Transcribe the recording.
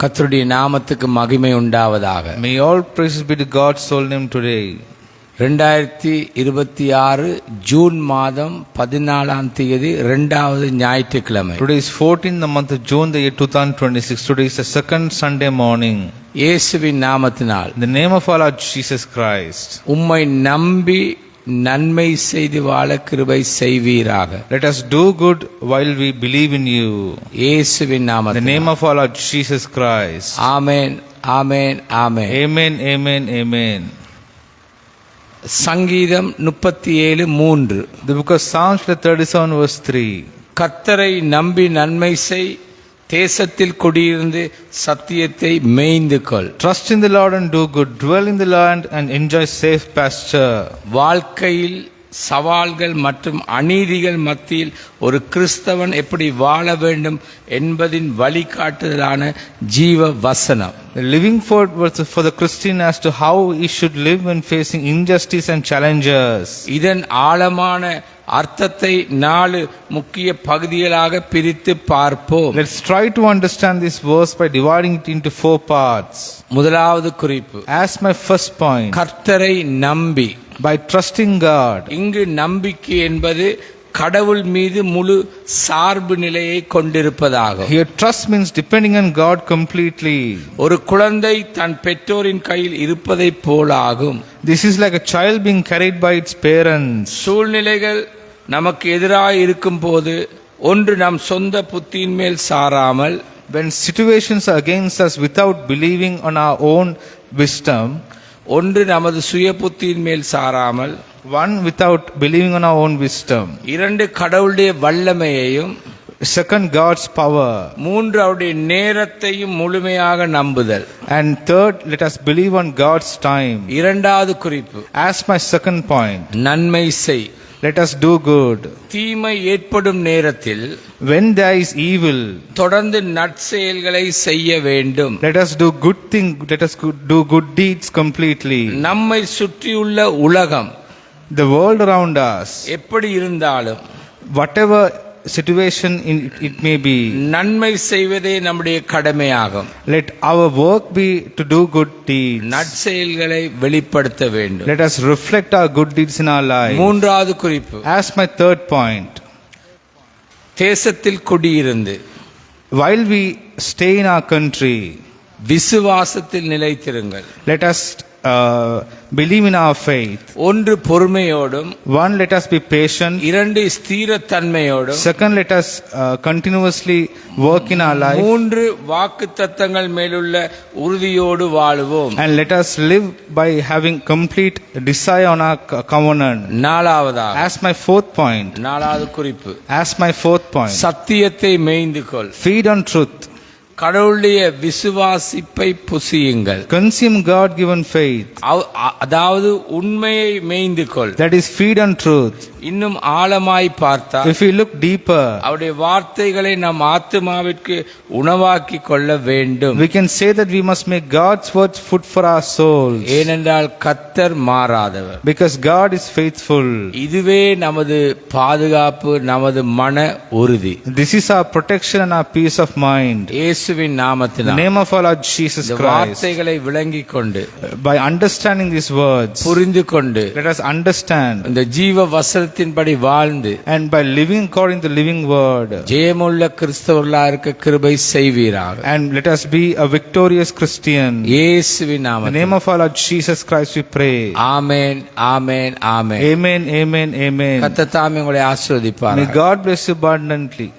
கர்த்தருடைய நாமத்துக்கு மகிமை உண்டாவதாக. May all praises be to God's soul name today. 2026 June மாதம் 14ஆம் தேதி இரண்டாவது ஞாயிற்றுக்கிழமை. Today is 14th the month of June the year 2026. Today is the second Sunday morning. இயேசுவின் நாமத்தினால், In the name of our Lord Jesus Christ, உம்மை நம்பி நன்மை செய்து வாழ கிருபை செய்வீராக. let us do good while we believe in you. இயேசுவின் In the நாமத்தினால். name of our Lord Jesus Christ. Amen, amen, amen. Amen, amen, amen. சங்கீதம் 37:3. The book of Psalms 37 verse 3. கர்த்தரை நம்பி நன்மை செய், தேசத்தில் குடியிருந்து சத்தியத்தை மேய்ந்து கொள். Trust in the Lord and do good. Dwell in the land and enjoy safe pasture. வாழ்க்கையில் சவால்கள் மற்றும் அநீதிகள் மத்தியில் ஒரு கிறிஸ்தவன் எப்படி வாழ வேண்டும் என்பதின் வழிகாட்டுதலான ஜீவ வசனம். The living for the Christian as to how he should live when facing injustice and challenges. இதன் ஆழமான அர்த்தத்தை 4 முக்கிய பகுதிகளாக பிரித்து பார்ப்போம். Let's try to understand this verse by dividing it into 4 parts. முதலாவது குறிப்பு, As my first point, கர்த்தரை நம்பி. by trusting God. இங்கு நம்பிக்கை என்பது கடவுள் மீது முழு சார்பு நிலையை கொண்டிருப்பதாகும். Here trust means depending on God completely. ஒரு குழந்தை தன் பெற்றோரின் கையில் இருப்பதைப் போலாகும். This is like a child being carried by its parents. சூழ்நிலைகள் நமக்கு எதிராக இருக்கும் போது ஒன்று நம் சொந்த புத்தியின் மேல் சாராமல், When situations are against us without believing on our own wisdom, ஒன்று நமது சுய புத்தியின் மேல் சாராமல், one without believing on our own wisdom, 2 கடவுளுடைய வல்லமையையும், second God's power, 3 அவருடைய நேரத்தையும் முழுமையாக நம்புதல். and third let us believe on God's time. இரண்டாவது குறிப்பு, As my second point, நன்மை செய். let us do good. தீமை ஏற்படும் நேரத்தில் When there is evil, தொடர்ந்து நற்செயல்களை செய்ய வேண்டும். let us do good thing. Let us do good deeds completely. நம்மை சுற்றியுள்ள உலகம் The world around us, எப்படி இருந்தாலும் whatever situation it may be, நன்மை செய்வதே நம்முடைய கடமையாகும். let our work be to do good deeds. நற்செயல்களை வெளிப்படுத்த வேண்டும். Let us reflect our good deeds in our life. மூன்றாவது குறிப்பு, As my third point, தேசத்தில் குடியிருந்து while we stay in our country, விசுவாசத்தில் நிலைத்திருங்கள். let us believe in our faith. ஒன்று பொறுமையோடும், 1, let us be patient. 2 ஸ்திரத்தன்மையோடும், Second, let us continuously work in our life. 3 வாக்குத்தத்தங்கள் மேலுள்ள உறுதியோடு வாழுவோம். And let us live by having complete desire on our covenant. நாலாவதாக, As my fourth point, 4வது குறிப்பு, as my fourth point, சத்தியத்தை மேய்ந்து கொள். feed on truth. கடவுளுடைய விசுவாசிப்பை புசியுங்கள். Consume God-given faith. அதாவது உண்மையை மேய்ந்து கொள். That is, feed on truth. இன்னும் ஆழமாய் பார்த்தா, If we look deeper, அவருடைய வார்த்தைகளை நம் ஆத்துமாவிற்கு உணவாக்கி கொள்ள வேண்டும். we can say that we must make God's words food for our souls. ஏனென்றால் கர்த்தர் மாறாதவர். Because God is faithful. இதுவே நமது பாதுகாப்பு, நமது மன உறுதி. This is our protection and our peace of mind. இயேசுவின் In the நாமத்தினால் name of our Lord Jesus இந்த Christ, வார்த்தைகளை விளங்கிக் கொண்டு, by understanding these words, புரிந்து கொண்டு, let us understand, இந்த ஜீவ வசனத்தின்படி வாழ்ந்து and by living according to the living word, ஜெயமுள்ள கிறிஸ்தவர்களா இருக்க கிருபை செய்வீராக. and let us be a victorious Christian. இயேசுவின் In the நாமத்தில். name of our Lord Jesus Christ we pray. Amen, amen, amen. Amen, amen, amen. கர்த்தர் தாமே உங்களை ஆசீர்வதிப்பார். May God bless you abundantly.